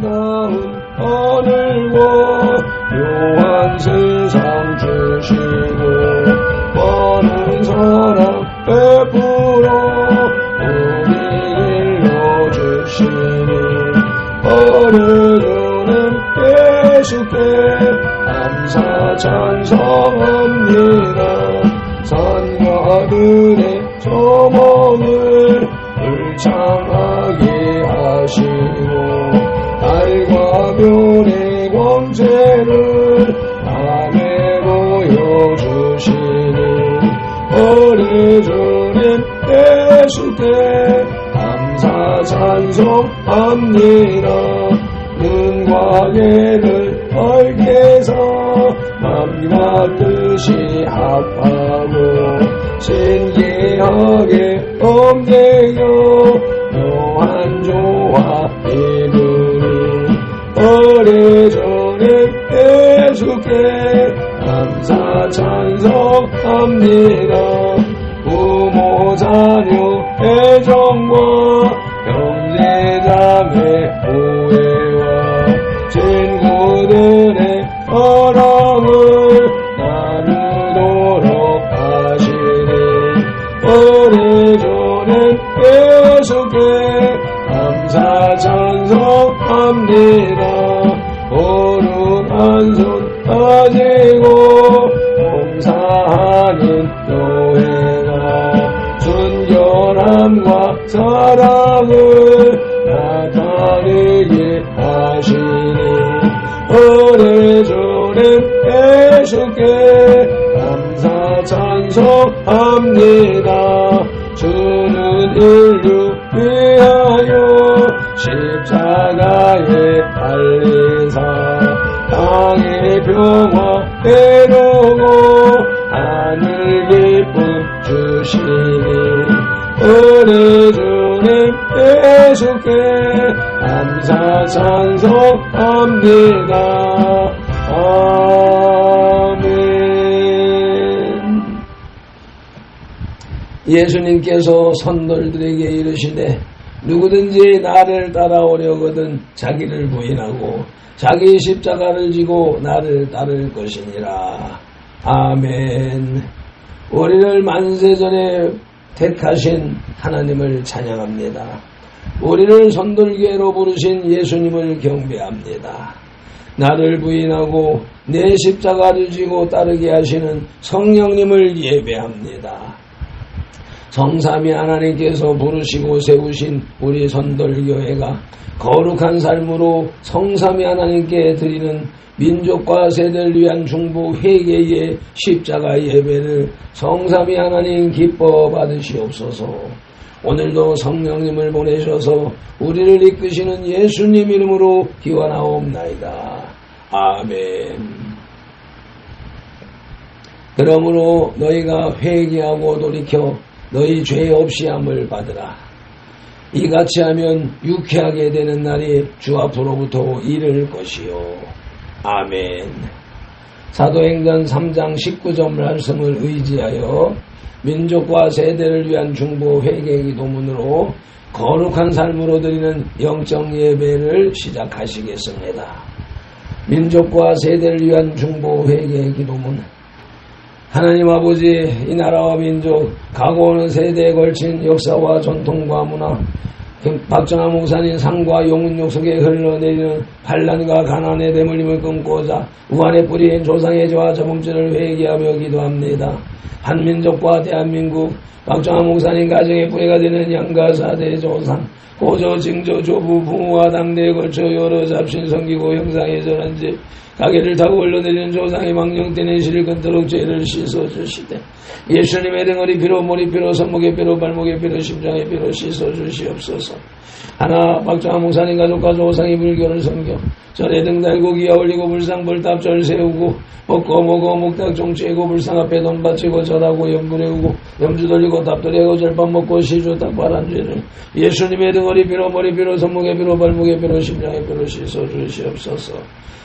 아름다운 하늘과 묘한 세상 주시고 많은 사랑 베풀어 우리 일러주시니 오래전엔 예수께 감사 찬송합니다. 산과 들의 조목을 울창하게 하시고 달과 별의 광채를 밤에 보여주시니 오래전엔 예수께 감사 찬송합니다. 눈과 예를 밝게서 맘과 뜻이 합하고 신기하게 엄대여 묘한 조화 이루니 오래전에 예수께 감사 찬송합니다. 부모 자녀 애정과 형제자매 후회와 친구들의 사랑을 나누도록 하시니 오래전엔 예수께 감사 찬송합니다. 거룩한 손 가지고 봉사하는 교회가 순결함과 사랑을 나타내게 하시니 오래전엔 예수께 감사 찬송합니다. 주는 인류 위하여 십자가에 달리사 땅의 평화 이루고 하늘 기쁨 주시니 오래전엔 예수께 감사 찬송합니다. 아멘. 예수님께서 선돌들에게 이르시되 누구든지 나를 따라오려거든 자기를 부인하고 자기 십자가를 지고 나를 따를 것이니라. 아멘. 우리를 만세전에 택하신 하나님을 찬양합니다. 우리를 선돌교회로 부르신 예수님을 경배합니다. 나를 부인하고 내 십자가를 지고 따르게 하시는 성령님을 예배합니다. 성삼위 하나님께서 부르시고 세우신 우리 선돌교회가 거룩한 삶으로 성삼위 하나님께 드리는 민족과 세대를 위한 중보 회개의 십자가 예배를 성삼위 하나님 기뻐 받으시옵소서. 오늘도 성령님을 보내셔서 우리를 이끄시는 예수님 이름으로 기원하옵나이다. 아멘. 그러므로 너희가 회개하고 돌이켜 너희 죄 없이 함을 받으라. 이같이 하면 유쾌하게 되는 날이 주 앞으로부터 이를 것이요. 아멘. 사도행전 3장 19절 말씀을 의지하여 민족과 세대를 위한 중보 회개 기도문으로 거룩한 삶으로 드리는 영적 예배를 시작하시겠습니다. 민족과 세대를 위한 중보 회개 기도문. 하나님 아버지, 이 나라와 민족, 가고 오는 세대에 걸친 역사와 전통과 문화, 박정아 목사님 삶과 영혼욕 속에 흘러내리는 반란과 가난의 대물림을 끊고자 우한의 뿌리인 조상의 죄와 저범죄를 회개하며 기도합니다. 한민족과 대한민국, 박정아 목사님 가정의 뿌리가 되는 양가사대 조상, 고조, 증조, 조부, 부모와 당대에 걸쳐 여러 잡신 섬기고 형상에 전한 집, 가게를 타고 흘러내리는 조상의 망령되는 실을 끊도록 죄를 씻어주시되 예수님의 등허리 피로, 머리 피로, 손목의 피로, 발목의 피로, 심장의 피로 씻어주시옵소서. 하나 박정아 목사님 가족과 조상이 불교를 섬겨 절에 등 달고 기아 올리고 불상 불탑절 세우고 먹고 먹어 목탁 종치고 불상 앞에 돈 바치고 절하고 염불해오고 염주 돌리고 답돌이하고 절밥 먹고 시주 닭발한 죄를 예수님의 등허리 피로, 머리 피로, 손목의 피로, 발목의 피로, 심장의 피로 씻어주시옵소서.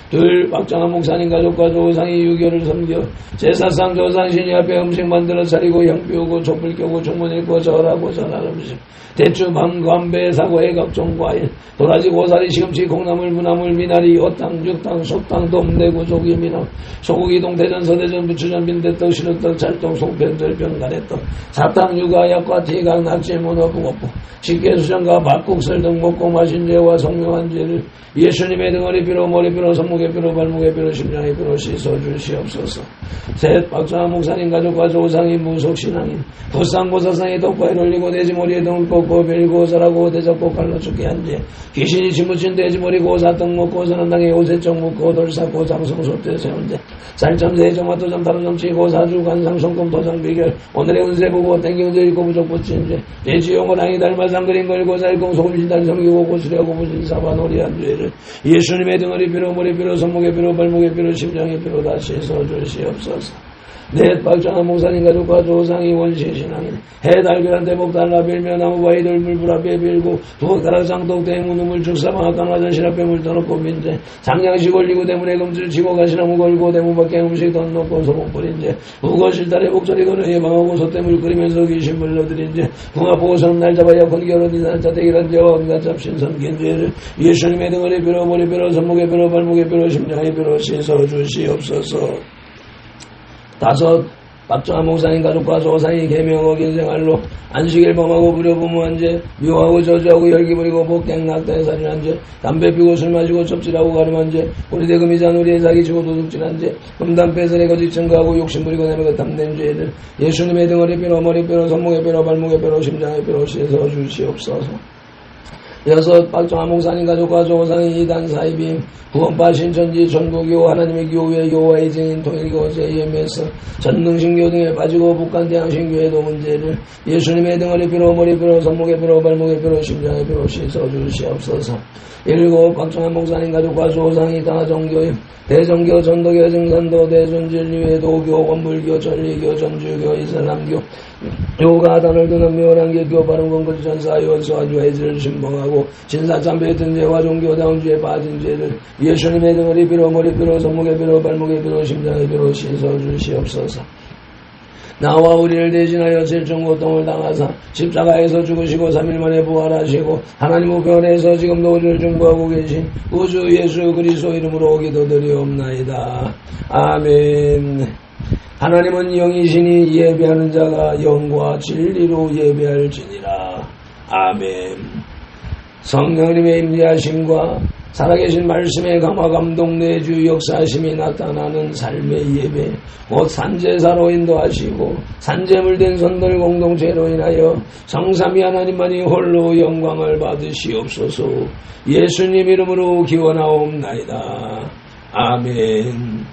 둘 박정아 목사님 가족과 조상이 유교를 섬겨 제사상 조상신이 앞에 음식 만들어 차리고 향 피우고 촛불 켜고 중문 읽고 절하고 전할 음식 대추 밤 관배 사고 야고의 각종 과일 도라지 고사리 시금치 콩나물 무나물 미나리 어탕 육탕 소탕 돔대구 조기미나 소고기 동태전 서대전 부추전 빈대떡 시루떡 찰떡 송편절변 가래떡 사탕 육아 약과 티각 낙지 문어 붕어빵 식계수전과 밥국설 등 먹고 마신 죄와 성명한 죄를 예수님의 등허리 뼈로 머리 뼈로 손목에 뼈로 발목에 뼈로 심장에 뼈로 씻어주시옵소서. 셋 박정환 목사님 가족과 조상인 무속신앙인 부상고사상에 덕과에 올리고 돼지머리에 등을 꽂고 별고 살하고 대잡고 칼로 죽게 한 죄 귀신이 짓묻힌 돼지머리 고사 떡 먹고 선언당에 오세정 묻고 돌사고 장성소때 세운 죄 살점 세점 토점 다루점 치고 사주 관상 손금 도장 비결 오늘의 운세 보고 땡경제 읽고 부족 붙인 죄 돼지용어랑이 닮아상 그린 걸고 살공 소금신단 성기고 고수려고 무신 사바 놀이한 죄를 예수님의 등허리 뼈로 머리 뼈로 손목에 뼈로 발목에 뼈로 심장에 뼈로 다시 써주시옵소서. 넷 박정환 목사님 가족과 조상이 원시신앙인 해달결한 대목 달라 빌며 나무바위 돌물불 앞에 빌고 두억다락장독 대문 우물 죽사방 악강화전 실앞에 물 떠놓고 민재 장량식 올리고 대문에 금줄 치고 가시나무 걸고 대문 밖에 음식 던놓고 소금 뿌린 재 우거실달에 목소리 거는 예방하고 솥대물 끓이면서 귀신 불러들인 재 궁합보고 서는 날 잡아야 건결혼 이산자 대기란 재와 언가잡 신선긴 죄를 예수님의 등허리 뼈로 머리 뼈로 손목에 뼈로 발목에 뼈로 심장에 뼈로 씻어주시옵소서. 다섯 박정환 목사님 가족과 조상이 계명 어긴 생활로 안식일 범하고 불효부무한 죄 미워하고 저주하고 열기부리고 복갱 낙타에 살인한 죄 담배 피고 술 마시고 첩질하고 가림한 죄 우리대금이 잔우리에 사기치고 도둑질한 죄 금단 빼설에 거짓 증거하고 욕심부리고 내면서 탐낸 죄들 예수님의 등허리 뼈로 머리 뼈로 손목에 뼈로 발목에 뼈로 심장에 뼈로 씻어주시옵소서. 여섯 박정환 목사님 가족과 조상이 이단 사이빔 구원파 신천지 전국교 하나님의 교회 교화의 증인 통일교 JMS 전능신교 등에 빠지고 북한대항신교회도 문제를 예수님의 등허리 뼈로 머리 뼈로 손목에 뼈로 발목에 뼈로 심장에 뼈로 씻어주시옵소서. 일곱 박정환 목사님 가족과 조상이 다 정교임 대정교 전도교 증산도 대존진리회 도교 원불교 전리교 전주교 이슬람교 요가단을 드는 묘랑계교 바른건거지 전사요원수 아주해지를 신봉하고 진사참배 등죄와 종교다운죄에 빠진 죄를 예수님의 등허리 뼈로 머리 뼈로 손목에 뼈로 발목에 뼈로 심장에 뼈로 씻어주시옵소서. 나와 우리를 대신하여 질중고통을 당하사 십자가에서 죽으시고 3일 만에 부활하시고 하나님 우편에서 지금도 우리를 중보하고 계신 우주 예수 그리스도 이름으로 기도드리옵나이다. 아멘. 하나님은 영이시니 예배하는 자가 영과 진리로 예배할지니라. 아멘. 성령님의 임재하심과 살아계신 말씀의 감화 감동 내주 역사하심이 나타나는 삶의 예배 곧 산제사로 인도하시고 산제물된 선들 공동체로 인하여 성삼위 하나님만이 홀로 영광을 받으시옵소서. 예수님 이름으로 기원하옵나이다. 아멘.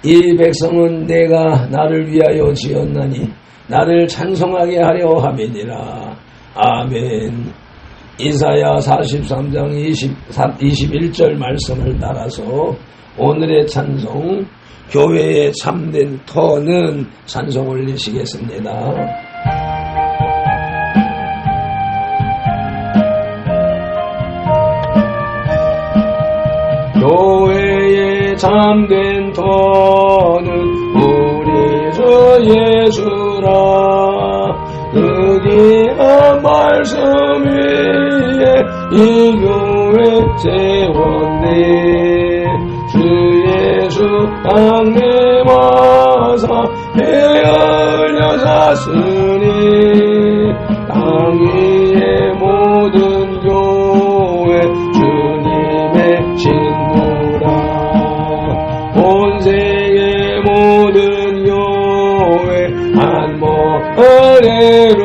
이 백성은 내가 나를 위하여 지었나니 나를 찬송하게 하려 함이니라. 아멘. 이사야 43장 21절 말씀을 따라서 오늘의 찬송 교회의 참된 터는 찬송 올리시겠습니다. 교회의 참된 터는 우리 주 예수라. 그 귀한 말씀 위에 이 교회 세웠네. 주 예수 강림하사 베을려 샀으니 땅 위의 모든 교회 주님의 신부라. 온 세계 모든 교회 한 머리로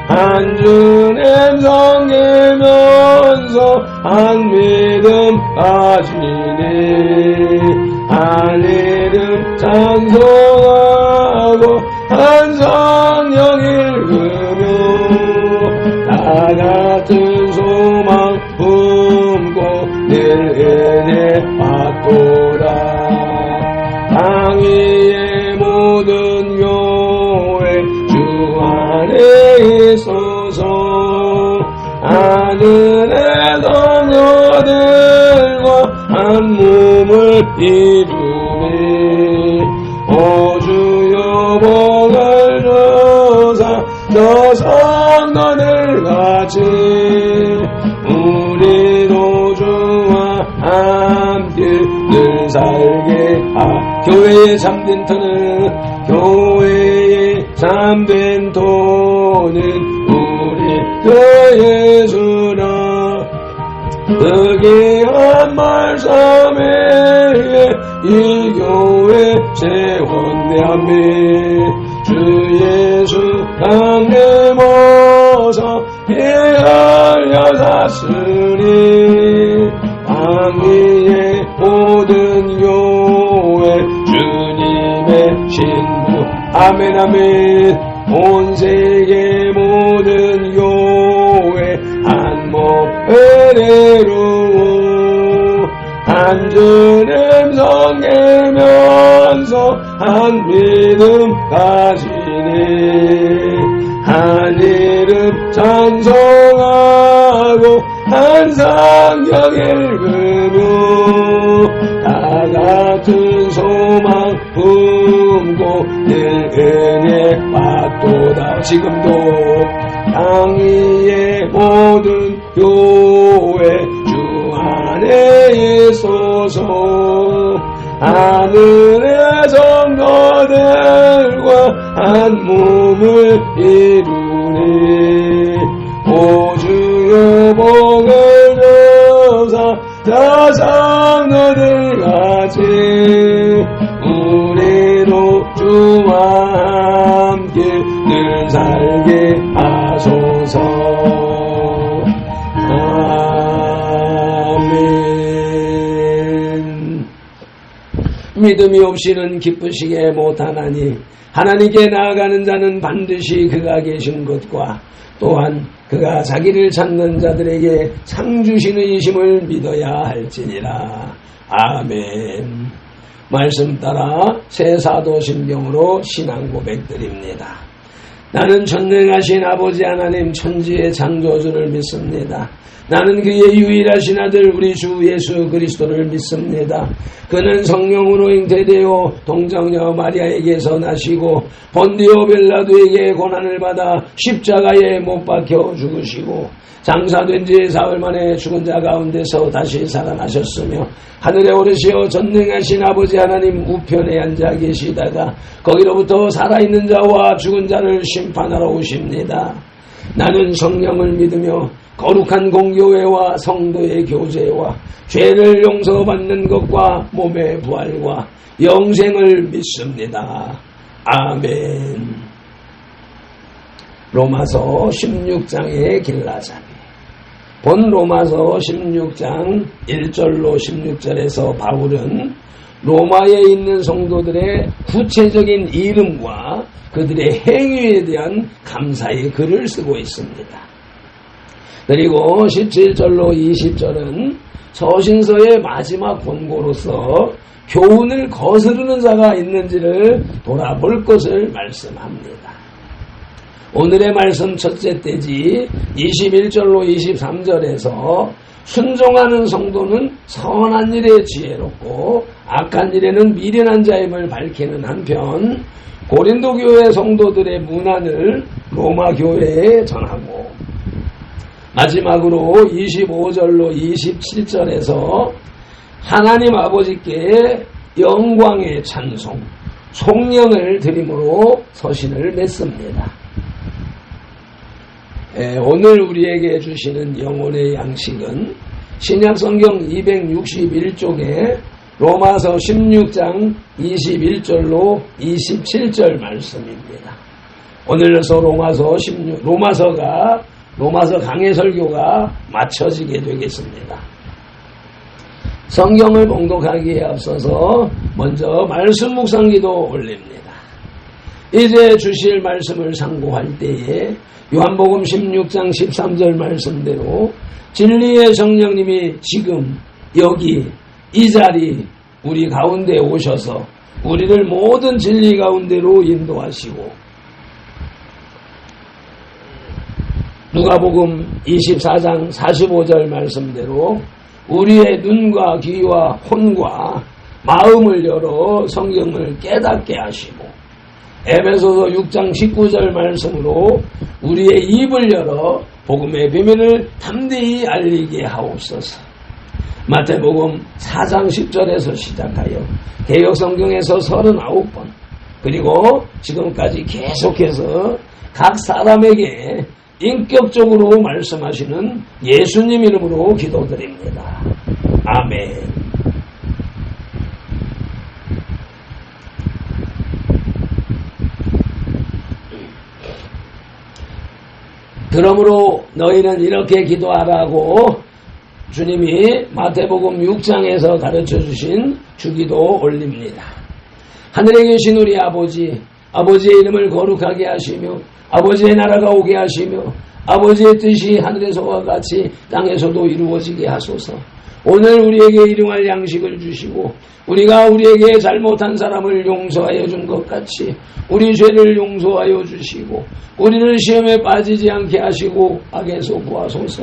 한 주님 섬기면서 한 믿음 가지니 한 이름 찬송하고 한 성령 읽으며 다 같은 소망 품고 늘 은혜 받도다. 땅 위의 모든 교회 주 안에 있어서 하늘의 성도들과 한 몸을 이루니 오 주여 복을 주사 저 성도들 교회의 참된 터는 교회의 참된 터는 우리 그 예수라. 그게 한 말씀에 이 교회 세웠네. 주 예수 땅에 모서 피흘려 샀으니 왕위의 모든 교회 주님의 신부. 아멘 아멘. 온 세계 모든 교회 한 목회대로 한 주님 섬기면서 한 믿음 가지네. 한 이름 찬송하고 한 성경 읽으며 다 같은 소망 품고 늘 은혜 받도다. 지금도 땅 위의 모든 교회 주 안에 있소서. 하늘의 성도들과 한 몸을 이루네. 오 주여 복을 주사 다 성도들 같이 우리도 주와 함께 늘 살게 하소서. 아멘. 믿음이 없이는 기쁘시게 못하나니 하나님께 나아가는 자는 반드시 그가 계신 것과 또한 그가 자기를 찾는 자들에게 상 주시는 이심을 믿어야 할지니라. 아멘. 말씀 따라 새 사도신경으로 신앙 고백드립니다. 나는 전능하신 아버지 하나님 천지의 창조주를 믿습니다. 나는 그의 유일하신 아들 우리 주 예수 그리스도를 믿습니다. 그는 성령으로 잉태되어 동정녀 마리아에게서 나시고 본디오 빌라도에게 고난을 받아 십자가에 못 박혀 죽으시고 장사된 지 사흘 만에 죽은 자 가운데서 다시 살아나셨으며 하늘에 오르시어 전능하신 아버지 하나님 우편에 앉아 계시다가 거기로부터 살아있는 자와 죽은 자를 심판하러 오십니다. 나는 성령을 믿으며 거룩한 공교회와 성도의 교제와 죄를 용서받는 것과 몸의 부활과 영생을 믿습니다. 아멘. 로마서 16장의 길라잡이. 본 로마서 16장 1절로 16절에서 바울은 로마에 있는 성도들의 구체적인 이름과 그들의 행위에 대한 감사의 글을 쓰고 있습니다. 그리고 17절로 20절은 서신서의 마지막 권고로서 교훈을 거스르는 자가 있는지를 돌아볼 것을 말씀합니다. 오늘의 말씀 첫째 떼지 21절로 23절에서 순종하는 성도는 선한 일에 지혜롭고 악한 일에는 미련한 자임을 밝히는 한편 고린도 교회 성도들의 문안을 로마 교회에 전하고 마지막으로 25절로 27절에서 하나님 아버지께 영광의 찬송, 송영을 드림으로 서신을 맺습니다. 오늘 우리에게 주시는 영혼의 양식은 신약성경 261쪽에 로마서 16장 21절로 27절 말씀입니다. 오늘로서 로마서 강해 설교가 마쳐지게 되겠습니다. 성경을 봉독하기에 앞서서 먼저 말씀 묵상기도 올립니다. 이제 주실 말씀을 상고할 때에 요한복음 16장 13절 말씀대로 진리의 성령님이 지금 여기 이 자리 우리 가운데 오셔서 우리를 모든 진리 가운데로 인도하시고 누가복음 24장 45절 말씀대로 우리의 눈과 귀와 혼과 마음을 열어 성경을 깨닫게 하시고 에베소서 6장 19절 말씀으로 우리의 입을 열어 복음의 비밀을 담대히 알리게 하옵소서. 마태복음 4장 10절에서 시작하여 개역성경에서 39번, 그리고 지금까지 계속해서 각 사람에게 인격적으로 말씀하시는 예수님 이름으로 기도드립니다. 아멘. 그러므로 너희는 이렇게 기도하라고 주님이 마태복음 6장에서 가르쳐 주신 주기도 올립니다. 하늘에 계신 우리 아버지, 아버지의 이름을 거룩하게 하시며 아버지의 나라가 오게 하시며 아버지의 뜻이 하늘에서와 같이 땅에서도 이루어지게 하소서. 오늘 우리에게 일용할 양식을 주시고 우리가 우리에게 잘못한 사람을 용서하여 준 것 같이 우리 죄를 용서하여 주시고 우리를 시험에 빠지지 않게 하시고 악에서 구하소서.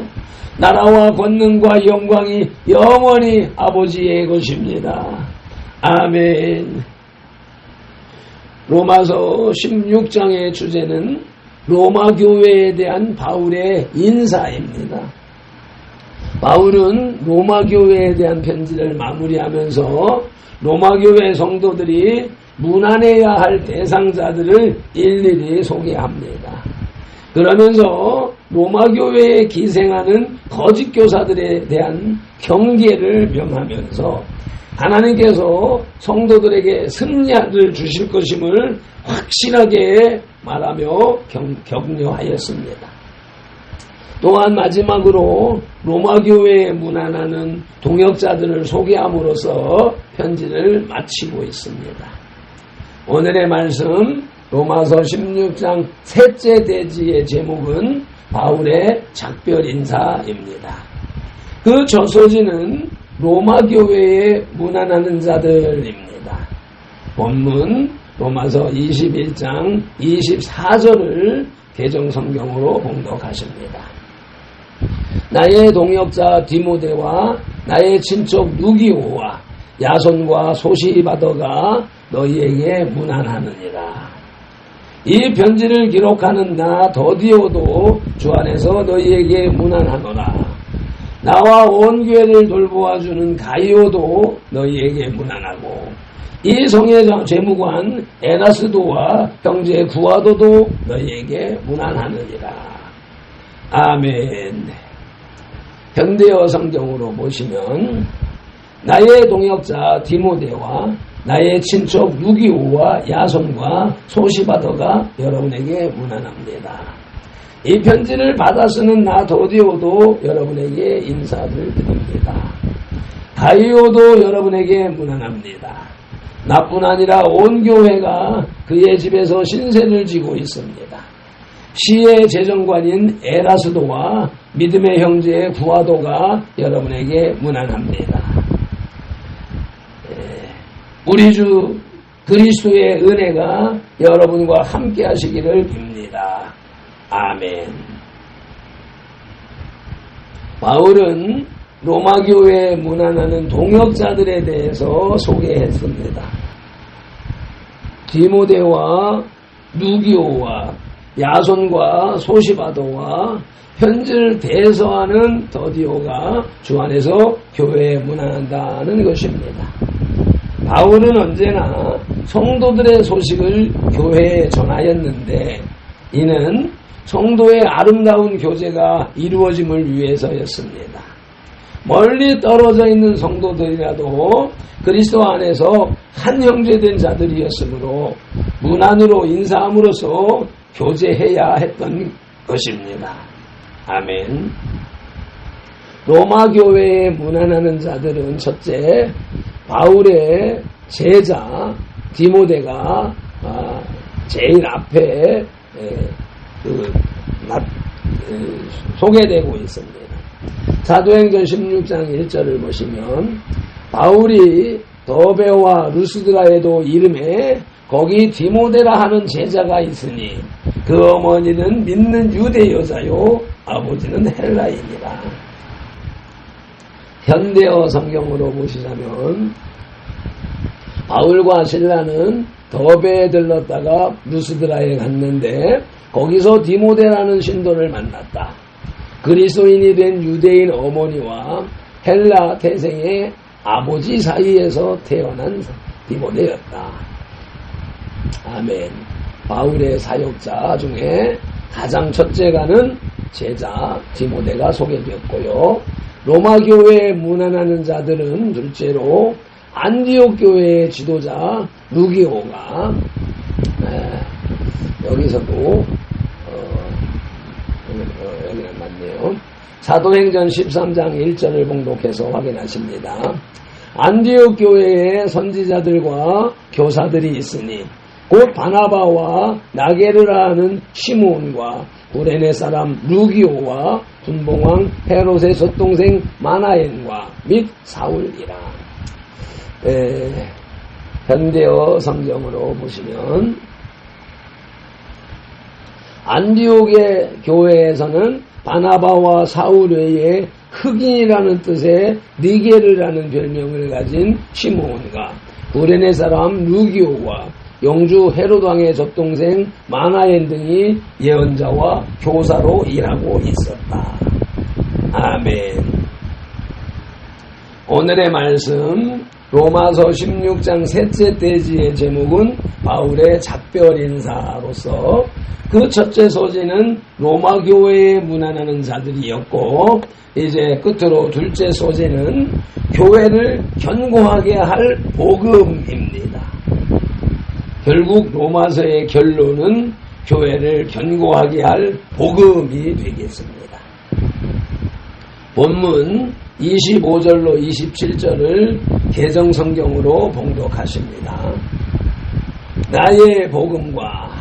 나라와 권능과 영광이 영원히 아버지의 것입니다. 아멘. 로마서 16장의 주제는 로마 교회에 대한 바울의 인사입니다. 바울은 로마 교회에 대한 편지를 마무리하면서 로마 교회 성도들이 문안해야 할 대상자들을 일일이 소개합니다. 그러면서 로마 교회에 기생하는 거짓 교사들에 대한 경계를 명하면서 하나님께서 성도들에게 승리를 주실 것임을 확실하게 말하며 격려하였습니다. 또한 마지막으로 로마 교회에 문안하는 동역자들을 소개함으로써 편지를 마치고 있습니다. 오늘의 말씀 로마서 16장 셋째 대지의 제목은 바울의 작별 인사입니다. 그 저서지는 로마 교회에 문안하는 자들입니다. 본문 로마서 21장 24절을 개정성경으로 봉독하십니다. 나의 동역자 디모데와 나의 친척 누기오와 야손과 소시바더가 너희에게 문안하느니라. 이 편지를 기록하는 나 더디오도 주 안에서 너희에게 문안하노라. 나와 온 교회를 돌보아주는 가이오도 너희에게 문안하고 이 성의 재무관 에라스도와 형제 구아도도 너희에게 문안하느니라. 아멘. 현대어 성경으로 보시면 나의 동역자 디모데와 나의 친척 유기오와 야손과 소시바더가 여러분에게 문안합니다. 이 편지를 받아 쓰는 나 더디오도 여러분에게 인사를 드립니다. 가이오도 여러분에게 문안합니다. 나뿐 아니라 온 교회가 그의 집에서 신세를 지고 있습니다. 시의 재정관인 에라스도와 믿음의 형제 구아도가 여러분에게 문안합니다. 우리 주 그리스도의 은혜가 여러분과 함께 하시기를 빕니다. 아멘. 바울은 로마 교회에 문안하는 동역자들에 대해서 소개했습니다. 디모데와 누기오와 야손과 소시바도와 편지를 대서하는 더디오가 주 안에서 교회에 문안한다는 것입니다. 바울은 언제나 성도들의 소식을 교회에 전하였는데 이는 성도의 아름다운 교제가 이루어짐을 위해서였습니다. 멀리 떨어져 있는 성도들이라도 그리스도 안에서 한 형제된 자들이었으므로 문안으로 인사함으로써 교제해야 했던 것입니다. 아멘. 로마 교회에 문안하는 자들은 첫째, 바울의 제자 디모데가 제일 앞에 소개되고 있습니다. 사도행전 16장 1절을 보시면 바울이 더베와 루스드라에도 이름에 거기 디모데라 하는 제자가 있으니 그 어머니는 믿는 유대 여자요 아버지는 헬라인이라. 현대어 성경으로 보시자면 바울과 실라는 더베에 들렀다가 루스드라에 갔는데 거기서 디모데라는 신도를 만났다. 그리스도인이 된 유대인 어머니와 헬라 태생의 아버지 사이에서 태어난 디모데였다. 아멘. 바울의 사역자 중에 가장 첫째가는 제자 디모데가 소개되었고요. 로마 교회에 문안하는 자들은 둘째로 안디옥 교회의 지도자 루기오가 여기서도 여기는 맞네요. 사도행전 13장 1절을 봉독해서 확인하십니다. 안디옥 교회에 선지자들과 교사들이 있으니 곧 바나바와 나게르라는 시므온과 구레네 사람 루기오와 분봉왕 헤롯의 젖동생 마나엔과 및 사울이라. 현대어 성경으로 보시면 안디옥의 교회에서는 바나바와 사울 외에 흑인이라는 뜻의 니게르라는 별명을 가진 시므온과 구레네 사람 루기오와 영주 헤롯왕의 젖동생 마나엔 등이 예언자와 교사로 일하고 있었다. 아멘. 오늘의 말씀 로마서 16장 셋째 대지의 제목은 바울의 작별 인사로서 그 첫째 소재는 로마 교회에 문안하는 자들이었고 이제 끝으로 둘째 소재는 교회를 견고하게 할 복음입니다. 결국 로마서의 결론은 교회를 견고하게 할 복음이 되겠습니다. 본문 25절로 27절을 개정성경으로 봉독하십니다. 나의 복음과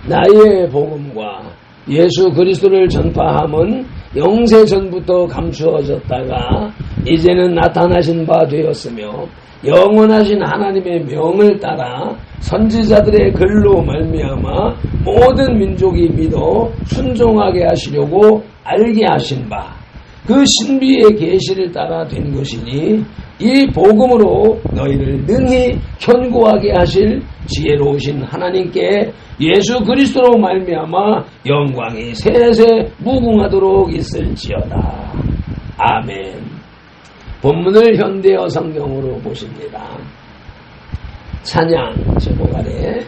나의 복음과 예수 그리스도를 전파함은 영세 전부터 감추어졌다가 이제는 나타나신 바 되었으며 영원하신 하나님의 명을 따라 선지자들의 글로 말미암아 모든 민족이 믿어 순종하게 하시려고 알게 하신 바 그 신비의 계시를 따라 된 것이니 이 복음으로 너희를 능히 견고하게 하실 지혜로우신 하나님께 예수 그리스도로 말미암아 영광이 세세 무궁하도록 있을지어다. 아멘. 본문을 현대어 성경으로 보십니다. 찬양 제목 아래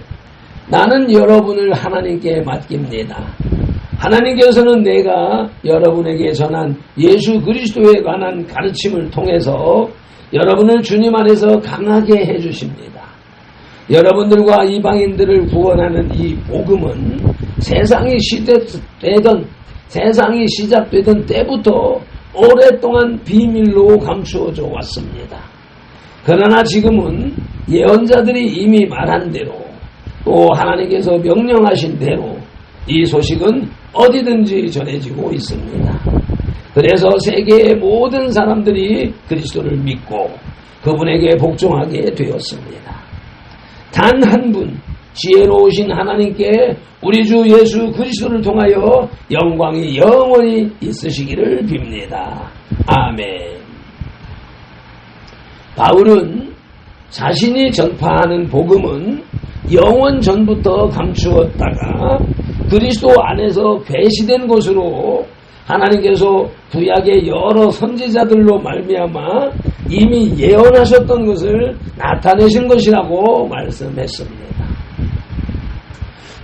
나는 여러분을 하나님께 맡깁니다. 하나님께서는 내가 여러분에게 전한 예수 그리스도에 관한 가르침을 통해서 여러분을 주님 안에서 강하게 해주십니다. 여러분들과 이방인들을 구원하는 이 복음은 세상이 시작되던 때부터 오랫동안 비밀로 감추어져 왔습니다. 그러나 지금은 예언자들이 이미 말한 대로 또 하나님께서 명령하신 대로 이 소식은 어디든지 전해지고 있습니다. 그래서 세계의 모든 사람들이 그리스도를 믿고 그분에게 복종하게 되었습니다. 단 한 분 지혜로우신 하나님께 우리 주 예수 그리스도를 통하여 영광이 영원히 있으시기를 빕니다. 아멘. 바울은 자신이 전파하는 복음은 영원 전부터 감추었다가 그리스도 안에서 계시된 것으로 하나님께서 구약의 여러 선지자들로 말미암아 이미 예언하셨던 것을 나타내신 것이라고 말씀했습니다.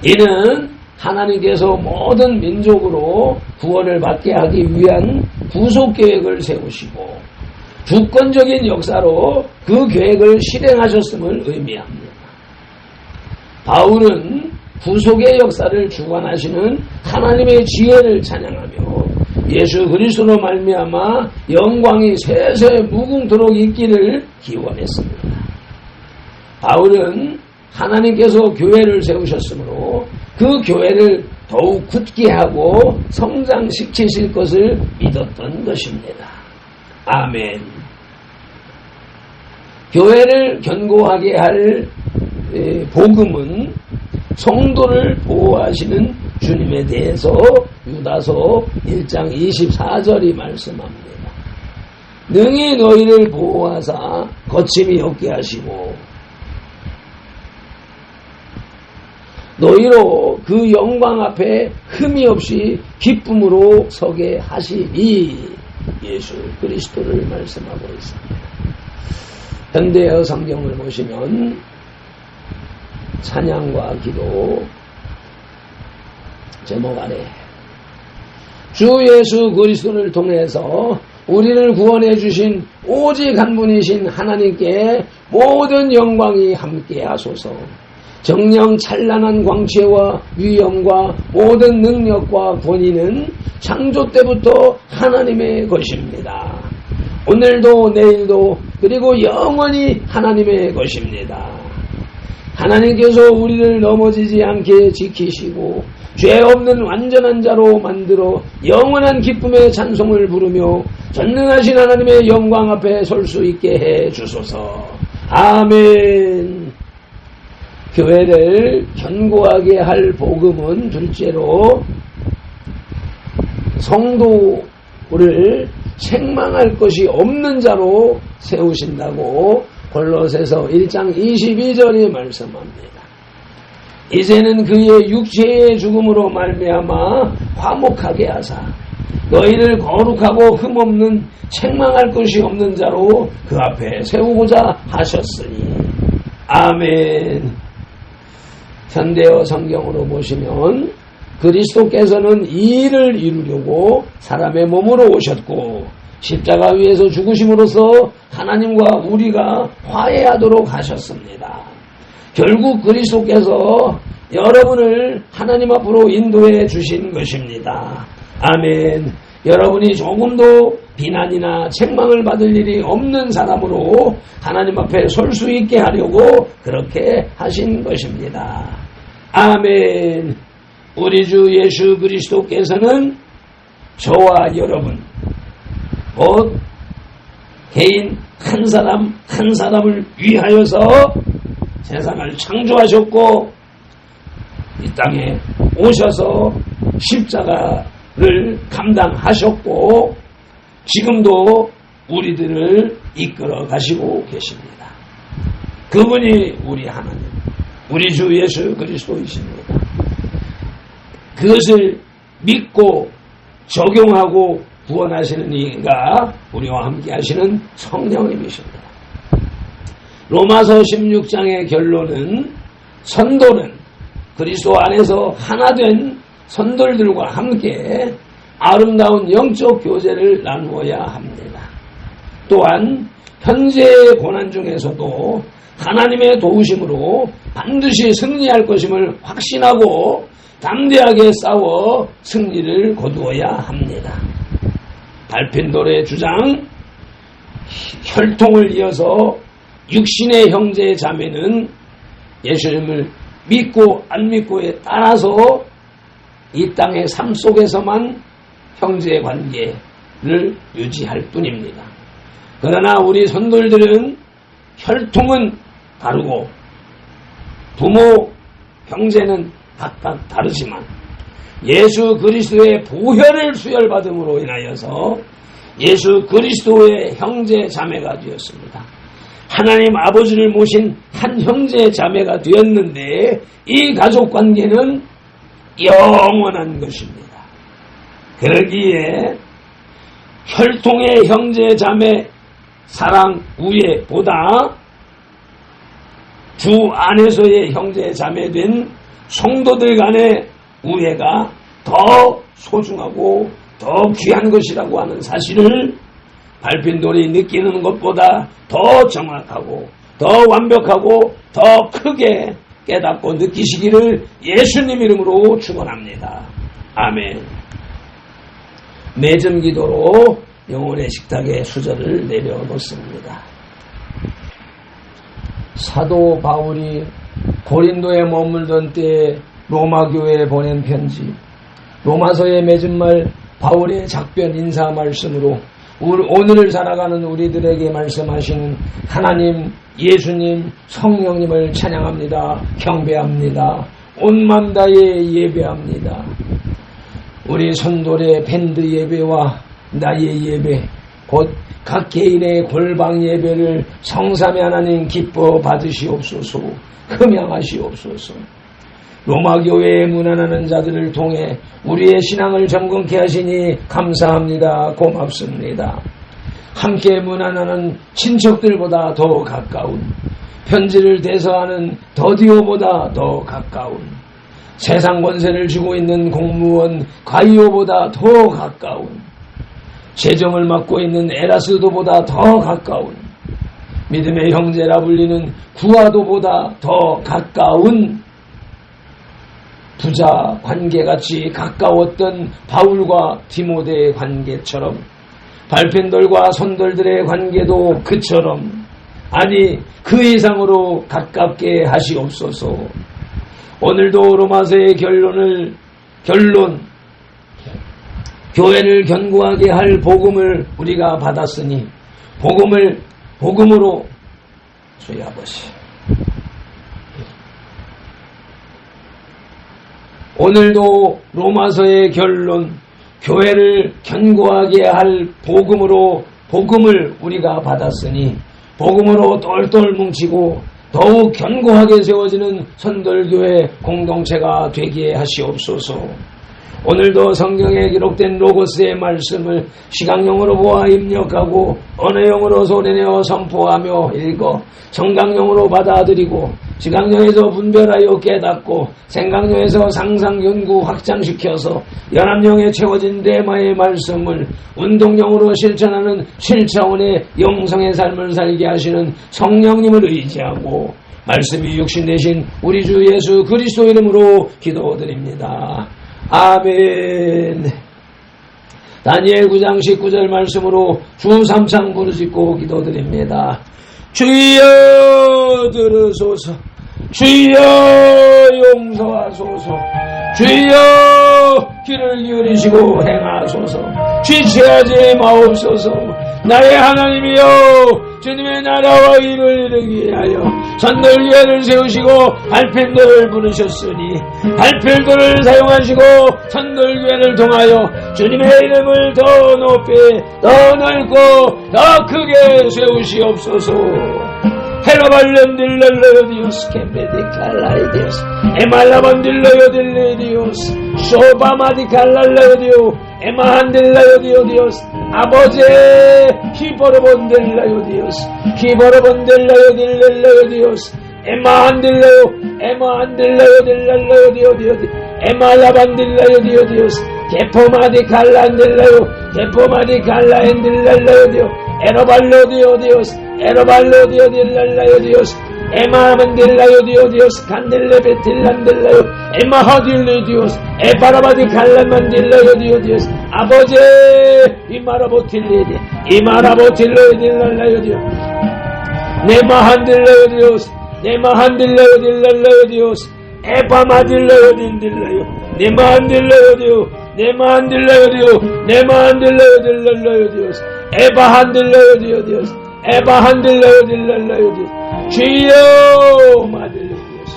이는 하나님께서 모든 민족으로 구원을 받게 하기 위한 구속계획을 세우시고 주권적인 역사로 그 계획을 실행하셨음을 의미합니다. 바울은 구속의 역사를 주관하시는 하나님의 지혜를 찬양하며 예수 그리스도로 말미암아 영광이 세세 무궁토록 있기를 기원했습니다. 바울은 하나님께서 교회를 세우셨으므로 그 교회를 더욱 굳게 하고 성장시키실 것을 믿었던 것입니다. 아멘. 교회를 견고하게 할 복음은 성도를 보호하시는 주님에 대해서 유다서 1장 24절이 말씀합니다. 능히 너희를 보호하사 거침이 없게 하시고 너희로 그 영광 앞에 흠이 없이 기쁨으로 서게 하시니 예수 그리스도를 말씀하고 있습니다. 현대어 성경을 보시면 찬양과 기도 제목 아래 주 예수 그리스도를 통해서 우리를 구원해 주신 오직 한 분이신 하나님께 모든 영광이 함께 하소서. 정령 찬란한 광채와 위엄과 모든 능력과 권위는 창조 때부터 하나님의 것입니다. 오늘도 내일도 그리고 영원히 하나님의 것입니다. 하나님께서 우리를 넘어지지 않게 지키시고 죄 없는 완전한 자로 만들어 영원한 기쁨의 찬송을 부르며 전능하신 하나님의 영광 앞에 설 수 있게 해 주소서. 아멘. 교회를 견고하게 할 복음은 둘째로 성도를 책망할 것이 없는 자로 세우신다고 골로새서 1장 22절에 말씀합니다. 이제는 그의 육체의 죽음으로 말미암아 화목하게 하사 너희를 거룩하고 흠없는 책망할 것이 없는 자로 그 앞에 세우고자 하셨으니 아멘. 현대어 성경으로 보시면 그리스도께서는 이 일을 이루려고 사람의 몸으로 오셨고 십자가 위에서 죽으심으로써 하나님과 우리가 화해하도록 하셨습니다. 결국 그리스도께서 여러분을 하나님 앞으로 인도해 주신 것입니다. 아멘. 여러분이 조금도 비난이나 책망을 받을 일이 없는 사람으로 하나님 앞에 설 수 있게 하려고 그렇게 하신 것입니다. 아멘. 우리 주 예수 그리스도께서는 저와 여러분 곧 개인 한 사람 한 사람을 위하여서 세상을 창조하셨고 이 땅에 오셔서 십자가를 감당하셨고 지금도 우리들을 이끌어 가시고 계십니다. 그분이 우리 하나님, 우리 주 예수 그리스도이십니다. 그것을 믿고 적용하고 구원하시는 이가 우리와 함께 하시는 성령님이십니다. 로마서 16장의 결론은 선도는 그리스도 안에서 하나된 선돌들과 함께 아름다운 영적 교제를 나누어야 합니다. 또한 현재의 고난 중에서도 하나님의 도우심으로 반드시 승리할 것임을 확신하고 담대하게 싸워 승리를 거두어야 합니다. 발핀돌의 주장 혈통을 이어서 육신의 형제 자매는 예수님을 믿고 안 믿고에 따라서 이 땅의 삶 속에서만 형제 관계를 유지할 뿐입니다. 그러나 우리 선돌들은 혈통은 다르고 부모, 형제는 각각 다르지만 예수 그리스도의 보혈을 수혈받음으로 인하여서 예수 그리스도의 형제 자매가 되었습니다. 하나님 아버지를 모신 한 형제 자매가 되었는데 이 가족 관계는 영원한 것입니다. 그러기에 혈통의 형제 자매 사랑 우애보다 주 안에서의 형제 자매된 성도들 간의 우애가 더 소중하고 더 귀한 것이라고 하는 사실을 발핀돌이 느끼는 것보다 더 정확하고 더 완벽하고 더 크게 깨닫고 느끼시기를 예수님 이름으로 축원합니다. 아멘. 매점 기도로 영혼의 식탁에 수저를 내려놓습니다. 사도 바울이 고린도에 머물던 때에 로마 교회에 보낸 편지, 로마서의 맺은 말 바울의 작별 인사 말씀으로 오늘을 살아가는 우리들에게 말씀하시는 하나님, 예수님, 성령님을 찬양합니다. 경배합니다. 온 맘 다해 예배합니다. 우리 선돌의 밴드 예배와 나의 예배, 곧 각 개인의 골방 예배를 성삼위 하나님 기뻐 받으시옵소서, 흠양하시옵소서. 로마 교회에 문안하는 자들을 통해 우리의 신앙을 점검케 하시니 감사합니다. 고맙습니다. 함께 문안하는 친척들보다 더 가까운, 편지를 대서하는 더디오보다 더 가까운, 세상 권세를 쥐고 있는 공무원 가이오보다 더 가까운, 재정을 맡고 있는 에라스도보다 더 가까운, 믿음의 형제라 불리는 구아도보다 더 가까운, 부자 관계같이 가까웠던 바울과 디모데의 관계처럼, 발펜돌과 손돌들의 관계도 그처럼, 아니 그 이상으로 가깝게 하시옵소서. 오늘도 로마서의 결론, 교회를 견고하게 할 복음을 우리가 받았으니 복음으로 저희 아버지, 오늘도 로마서의 결론, 교회를 견고하게 할 복음을 우리가 받았으니 복음으로 똘똘 뭉치고 더욱 견고하게 세워지는 선돌교회 공동체가 되게 하시옵소서. 오늘도 성경에 기록된 로고스의 말씀을 시각용으로 보아 입력하고 언어용으로 소리내어 선포하며 읽어 청각용으로 받아들이고 지각용에서 분별하여 깨닫고 생각용에서 상상 연구 확장시켜서 연합용에 채워진 레마의 말씀을 운동용으로 실천하는 7차원의 영성의 삶을 살게 하시는 성령님을 의지하고 말씀이 육신 되신 우리 주 예수 그리스도 이름으로 기도드립니다. 아멘. 다니엘 9장 19절 말씀으로 주 3창 부르짖고 기도드립니다. 주여 들으소서, 주여 용서하소서, 주여 귀를 기울이시고 행하소서, 지체하지 마옵소서. 나의 하나님이여, 주님의 나라와 일을 이루기 위하여 선돌교회를 세우시고 발펜도를 부르셨으니 발펜도를 사용하시고 선돌교회를 통하여 주님의 이름을 더 높이, 더 넓고 더 크게 세우시옵소서. 헬라발렌딜레레 디오스 켐베디칼라이 디오스 에말라반딜레요 딜레 디오스 소바마디칼랄레요 디오 에마한딜레요 디오 디오스 아버지 히버르본딜레요 디오스 히버르본딜레요 딜레레요 디오스 에마한딜레요 딜레레요 디오 디오 에말라반딜레요 디오 디오스 게포마디칼란딜레요 게포마디칼라엔딜레요 디오 에로발로 디오 디오스 에로발로 디오 딜랄라요 디오스 에마만딜라요 디오 디오스 간딜레 베틸란딜라요 에마하딜레 디오스 에바라바디 갈란만딜라요 디오 디오스 아버지 이마라보틸레디 이마라보틸레 딜랄라요 디오 네마한딜라요 디오스 네마한딜라요 딜랄라요 디오스 에바마딜라요 딘딜라요 네마한딜라요 디오 네마한딜라요 디오 네마한딜라요 딜랄라요 디오스 에바한딜라요 디오 디오스 에바한딜라요 딜랄라요 디오스 주여 마딜레 디오스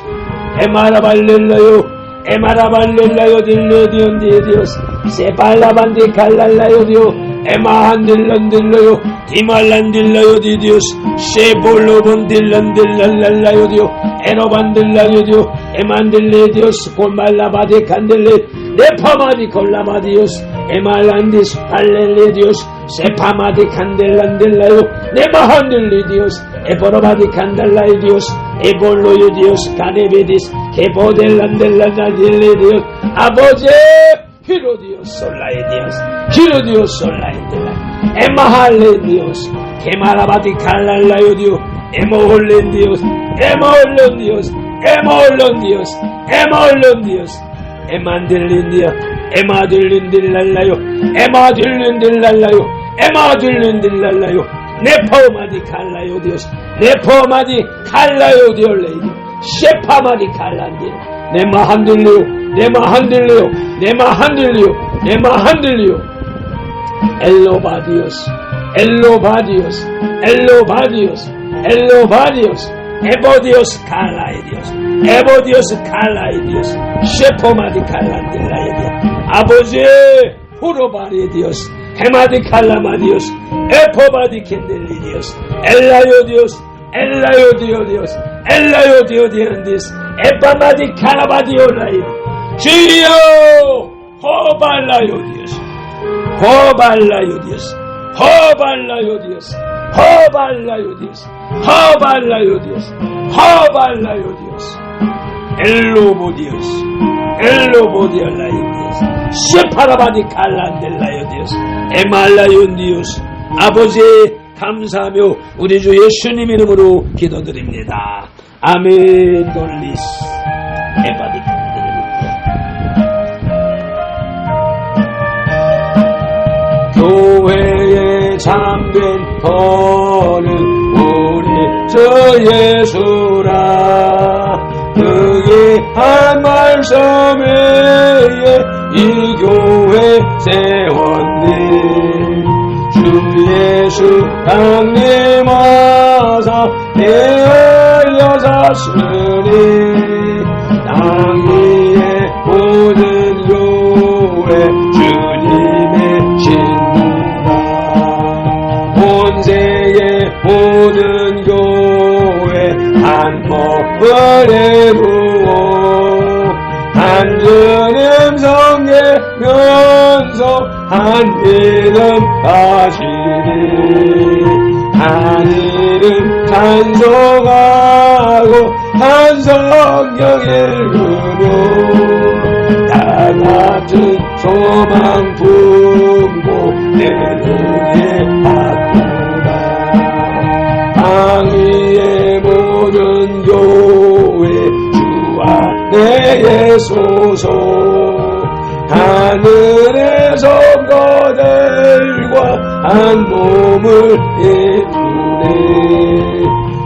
에마라발렐라요 에마라발렐라요 딜레디온 디오스 세발라반디 갈랄라요 디오 에마한딜란딜라요 디말란딜라요 디오스 쉐볼로본딜란딜랄라요 디오 에노반딜라요 디오 에만딜레 디오스 곤말라바디 간딜레 네파마디 콜라마디오스 에말란디스 팔렐레 디오스 세파마디 칸델란딜라요 네마한딜리 디오스 에보로바디 칸달라이 디오스 에볼로요 디오스 가네베디스 게보델란델라자딜레 디오스 아버지 히로디오스 솔라이 디오스 히로디오스 솔라이 딜라 에마할레 디오스 게마라바디 칼랄라요 디오 에모홀렌 디오스 에모홀렌 디오스 에모홀렌 디오스 에모홀렌 디오스 에만딜린 디오 에마딜린 딜랄라요 에마딜린 딜랄라요 에마딜린 딜랄라요 네포마디 칼라요 디오스 네포마디 칼라요 디올레이디 셰파마디 칼란디 네마한딜리요 네마한딜리요 네마한딜리요 네마한딜리요 엘로바디오스 엘로바디오스 엘로바디오스 엘로바디오스 에보디오스 칼라이디오스 에보디오스 칼라이디오스 셰포마디 칼란딜라이디오 아버지 후로바리디오스 헤마디 칼라마디오스 에포바디 캔델리디오스 엘라요디오스 엘라요디오디오스 엘라요디오디안디스 에파마디 카라바디올라이 주여 호발라요디오스 호발라요디오스 호발라요디오스 호발라요디오스 호발라요디오스 호발라요디오스 엘로보디오스 엘로보디알라요디오스 시파라바디 칼란델라요디오스 에말라요디오스 아버지 감사하며 우리 주 예수님 이름으로 기도드립니다. 아멘. 돌리스 에바디 교회에 잠든 터는 우리 주 예수라 그의 한 말씀에 이 교회 세웠네 주 예수 강림 와서 내어 사시니 땅 위의 모든 교회 주님의 신부라 온 세계 모든 교회 한 법을 이루어 한 주님 성계면서 한 믿음 가시니 한 이름 찬송하고 한 성경 읽으며 다 같은 소망 품고 내 눈에 바꾸라 땅 위의 모든 교회 주 안에 예소서 하늘의 성도들과 한 몸을 이루네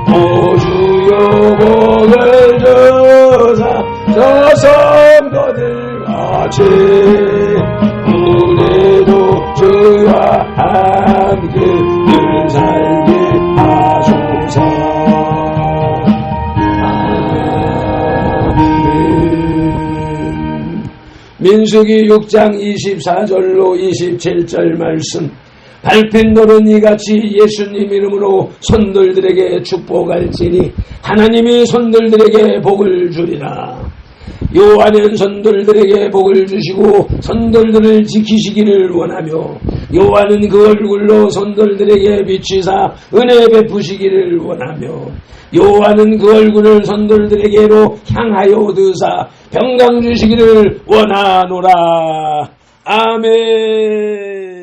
오 주여 복을 주사 저 성도들 같이 우리도 주와 함께 늘 살게 하소서. 민수기 6장 24절로 27절 말씀 밟힌 돌은 이같이 예수님 이름으로 손들들에게 축복할지니 하나님이 손들들에게 복을 주리라. 여호와는 손들들에게 복을 주시고 손들들을 지키시기를 원하며 여호와는 그 얼굴로 손들들에게 비치사 은혜 베푸시기를 원하며 여호와는 그 얼굴을 손들들에게로 향하여 드사 평강 주시기를 원하노라. 아멘.